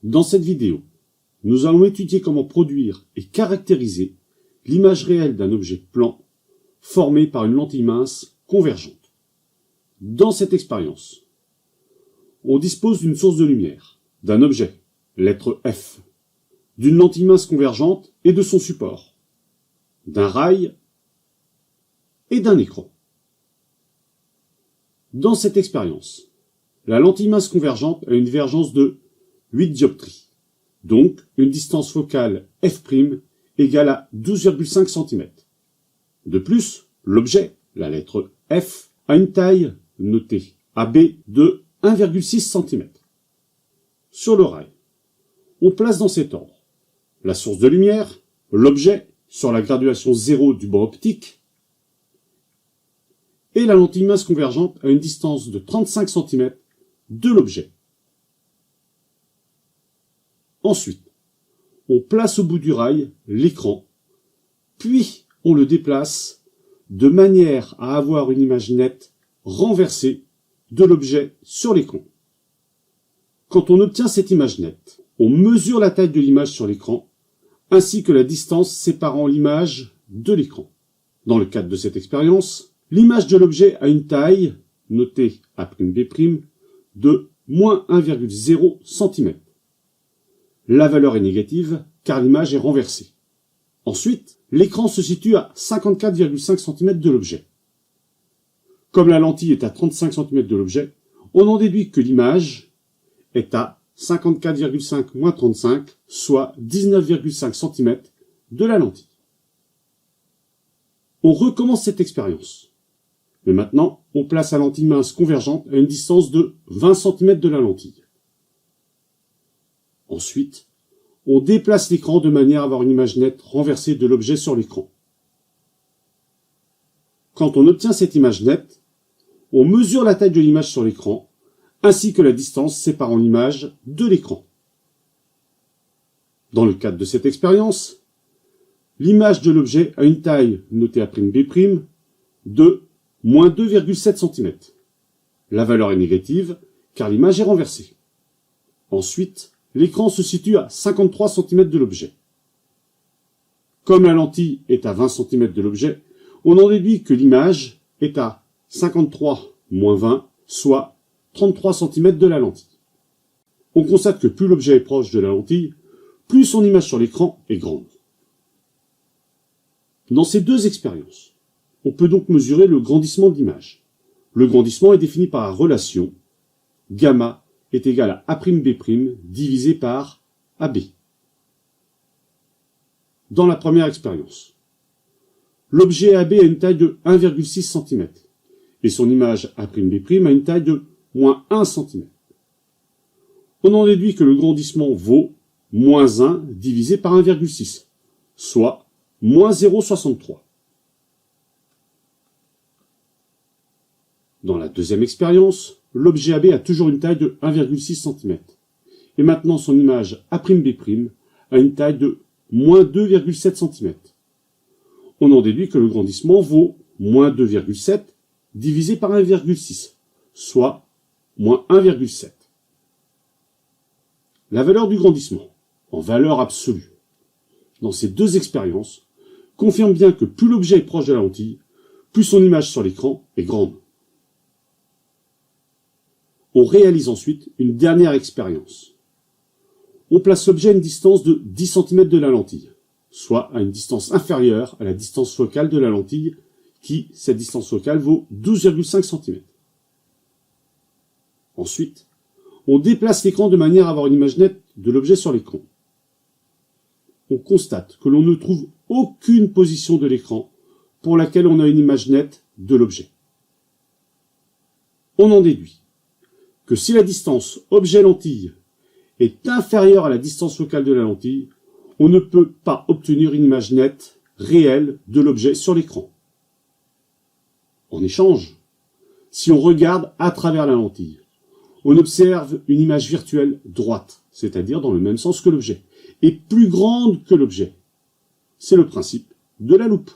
Dans cette vidéo, nous allons étudier comment produire et caractériser l'image réelle d'un objet plan formé par une lentille mince convergente. Dans cette expérience, on dispose d'une source de lumière, d'un objet, lettre F, d'une lentille mince convergente et de son support, d'un rail et d'un écran. Dans cette expérience, la lentille mince convergente a une divergence de 8 dioptries, donc une distance focale f' égale à 12,5 cm. De plus, l'objet, la lettre F, a une taille, notée AB, de 1,6 cm. Sur le rail, on place dans cet ordre la source de lumière, l'objet sur la graduation 0 du banc optique, et la lentille mince convergente à une distance de 35 cm de l'objet. Ensuite, on place au bout du rail l'écran, puis on le déplace de manière à avoir une image nette renversée de l'objet sur l'écran. Quand on obtient cette image nette, on mesure la taille de l'image sur l'écran, ainsi que la distance séparant l'image de l'écran. Dans le cadre de cette expérience, l'image de l'objet a une taille, notée A'B', de moins 1,0 cm. La valeur est négative car l'image est renversée. Ensuite, l'écran se situe à 54,5 cm de l'objet. Comme la lentille est à 35 cm de l'objet, on en déduit que l'image est à 54,5 moins 35, soit 19,5 cm de la lentille. On recommence cette expérience. Mais maintenant, on place la lentille mince convergente à une distance de 20 cm de la lentille. Ensuite, on déplace l'écran de manière à avoir une image nette renversée de l'objet sur l'écran. Quand on obtient cette image nette, on mesure la taille de l'image sur l'écran, ainsi que la distance séparant l'image de l'écran. Dans le cadre de cette expérience, l'image de l'objet a une taille, notée A'B', de moins 2,7 cm. La valeur est négative, car l'image est renversée. Ensuite, l'écran se situe à 53 cm de l'objet. Comme la lentille est à 20 cm de l'objet, on en déduit que l'image est à 53 moins 20, soit 33 cm de la lentille. On constate que plus l'objet est proche de la lentille, plus son image sur l'écran est grande. Dans ces deux expériences, on peut donc mesurer le grandissement de l'image. Le grandissement est défini par la relation gamma est égal à A'B' divisé par AB. Dans la première expérience, l'objet AB a une taille de 1,6 cm et son image A'B' a une taille de moins 1 cm. On en déduit que le grandissement vaut moins 1 divisé par 1,6, soit moins 0,63. Dans la deuxième expérience, l'objet AB a toujours une taille de 1,6 cm. Et maintenant son image A'B' a une taille de moins 2,7 cm. On en déduit que le grandissement vaut moins 2,7 divisé par 1,6, soit moins 1,7. La valeur du grandissement, en valeur absolue, dans ces deux expériences, confirme bien que plus l'objet est proche de la lentille, plus son image sur l'écran est grande. On réalise ensuite une dernière expérience. On place l'objet à une distance de 10 cm de la lentille, soit à une distance inférieure à la distance focale de la lentille, qui, cette distance focale, vaut 12,5 cm. Ensuite, on déplace l'écran de manière à avoir une image nette de l'objet sur l'écran. On constate que l'on ne trouve aucune position de l'écran pour laquelle on a une image nette de l'objet. On en déduit que si la distance objet-lentille est inférieure à la distance focale de la lentille, on ne peut pas obtenir une image nette réelle de l'objet sur l'écran. En échange, si on regarde à travers la lentille, on observe une image virtuelle droite, c'est-à-dire dans le même sens que l'objet, et plus grande que l'objet. C'est le principe de la loupe.